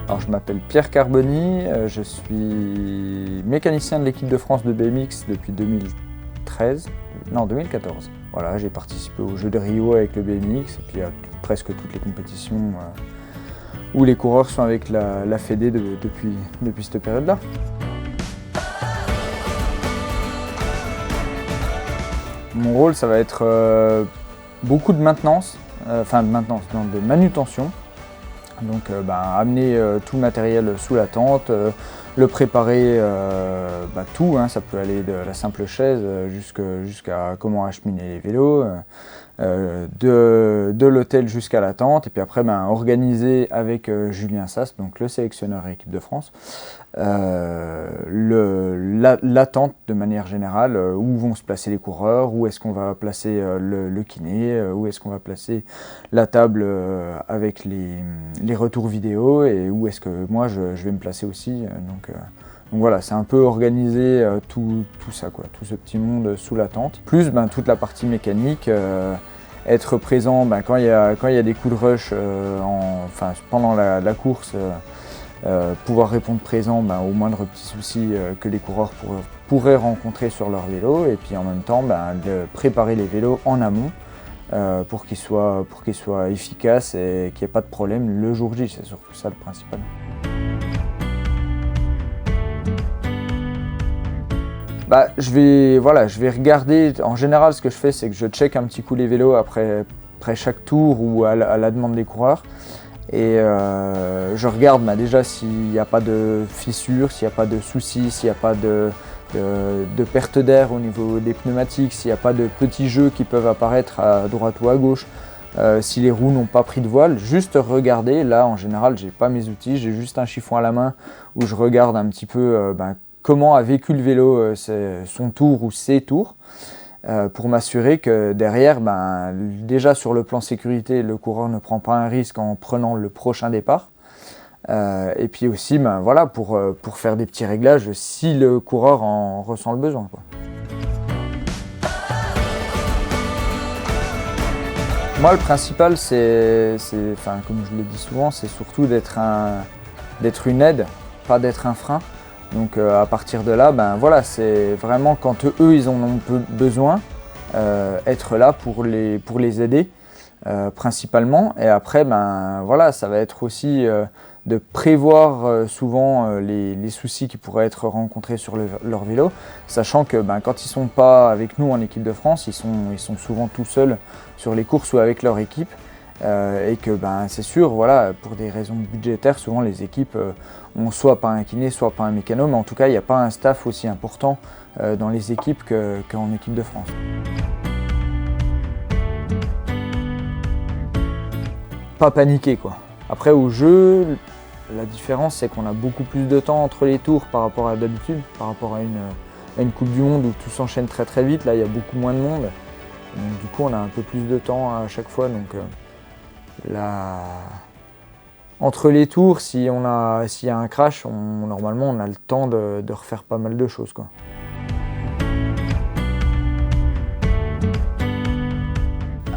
Alors, je m'appelle Pierre Carboni, je suis mécanicien de l'équipe de France de BMX depuis 2014. Voilà, j'ai participé aux Jeux de Rio avec le BMX et puis à presque toutes les compétitions où les coureurs sont avec la Fédé depuis cette période-là. Mon rôle, ça va être beaucoup de maintenance, de manutention. Donc amener tout le matériel sous la tente, le préparer, tout, ça peut aller de la simple chaise jusqu'à comment acheminer les vélos, de l'hôtel jusqu'à la tente, et puis après organiser avec Julien Sas, donc le sélectionneur équipe de France, la tente de manière générale, où vont se placer les coureurs, où est-ce qu'on va placer le kiné, où est-ce qu'on va placer la table avec les retours vidéo, et où est-ce que moi je vais me placer aussi. Donc voilà, c'est un peu organiser tout ça, quoi, tout ce petit monde sous la tente. Plus toute la partie mécanique, être présent quand il y a des coups de rush pendant la course, pouvoir répondre présent aux moindres petits soucis que les coureurs pourraient rencontrer sur leur vélo, et puis en même temps de préparer les vélos en amont pour qu'ils soient efficaces et qu'il n'y ait pas de problème le jour J, c'est surtout ça le principal. Je vais regarder. En général, ce que je fais, c'est que je check un petit coup les vélos après chaque tour ou à la demande des coureurs. Et je regarde déjà s'il n'y a pas de fissures, s'il n'y a pas de soucis, s'il n'y a pas de perte d'air au niveau des pneumatiques, s'il n'y a pas de petits jeux qui peuvent apparaître à droite ou à gauche, si les roues n'ont pas pris de voile. Juste regarder. Là, en général, j'ai pas mes outils, j'ai juste un chiffon à la main où je regarde un petit peu comment a vécu le vélo son tour ou ses tours, pour m'assurer que derrière, déjà sur le plan sécurité, le coureur ne prend pas un risque en prenant le prochain départ. Et puis aussi pour faire des petits réglages si le coureur en ressent le besoin, quoi. Moi, le principal, c'est comme je le dis souvent, c'est surtout d'être une aide, pas d'être un frein. Donc à partir de là, c'est vraiment quand eux ils en ont besoin, être là pour les aider principalement. Et après, ça va être aussi de prévoir souvent les soucis qui pourraient être rencontrés sur leur vélo, sachant que quand ils sont pas avec nous en équipe de France, ils sont souvent tout seuls sur les courses ou avec leur équipe. Et que c'est sûr, pour des raisons budgétaires, souvent les équipes ont soit pas un kiné, soit pas un mécano, mais en tout cas il n'y a pas un staff aussi important dans les équipes qu'en équipe de France. Pas paniquer, quoi. Après au jeu, la différence c'est qu'on a beaucoup plus de temps entre les tours par rapport à d'habitude, par rapport à une Coupe du Monde où tout s'enchaîne très très vite. Là il y a beaucoup moins de monde, donc du coup on a un peu plus de temps à chaque fois. Donc entre les tours, s'il y a un crash, normalement on a le temps de refaire pas mal de choses, quoi.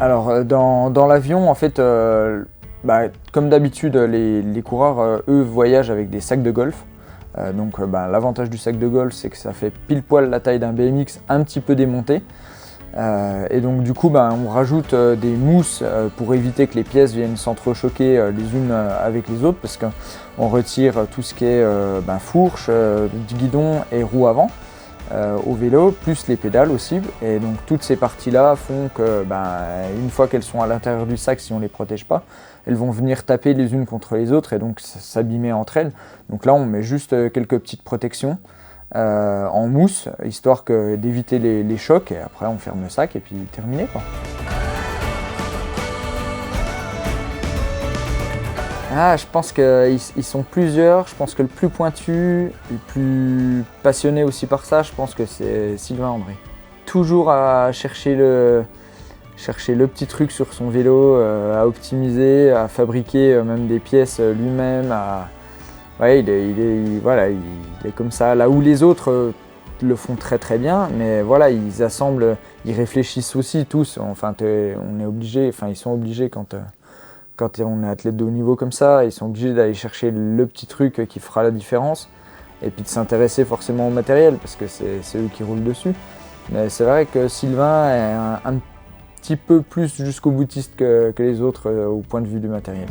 Alors dans l'avion, en fait, comme d'habitude, les coureurs, eux, voyagent avec des sacs de golf. L'avantage du sac de golf, c'est que ça fait pile poil la taille d'un BMX un petit peu démonté. Et donc du coup on rajoute des mousses pour éviter que les pièces viennent s'entrechoquer les unes avec les autres, parce qu'on retire tout ce qui est fourche, guidon et roue avant au vélo, plus les pédales aussi. Et donc toutes ces parties-là font que une fois qu'elles sont à l'intérieur du sac, si on ne les protège pas, elles vont venir taper les unes contre les autres et donc s'abîmer entre elles. Donc là on met juste quelques petites protections en mousse, histoire d'éviter les chocs, et après on ferme le sac et puis terminé, quoi. Je pense qu'ils sont plusieurs. Je pense que le plus pointu, le plus passionné aussi par ça, je pense que c'est Sylvain André. Toujours à chercher le petit truc sur son vélo, à optimiser, à fabriquer même des pièces lui-même. Il est comme ça, là où les autres le font très très bien, mais ils assemblent, ils réfléchissent aussi tous. On est obligé, ils sont obligés quand quand on est athlète de haut niveau comme ça, ils sont obligés d'aller chercher le petit truc qui fera la différence et puis de s'intéresser forcément au matériel parce que c'est eux qui roulent dessus. Mais c'est vrai que Sylvain est un petit peu plus jusqu'au boutiste que les autres au point de vue du matériel.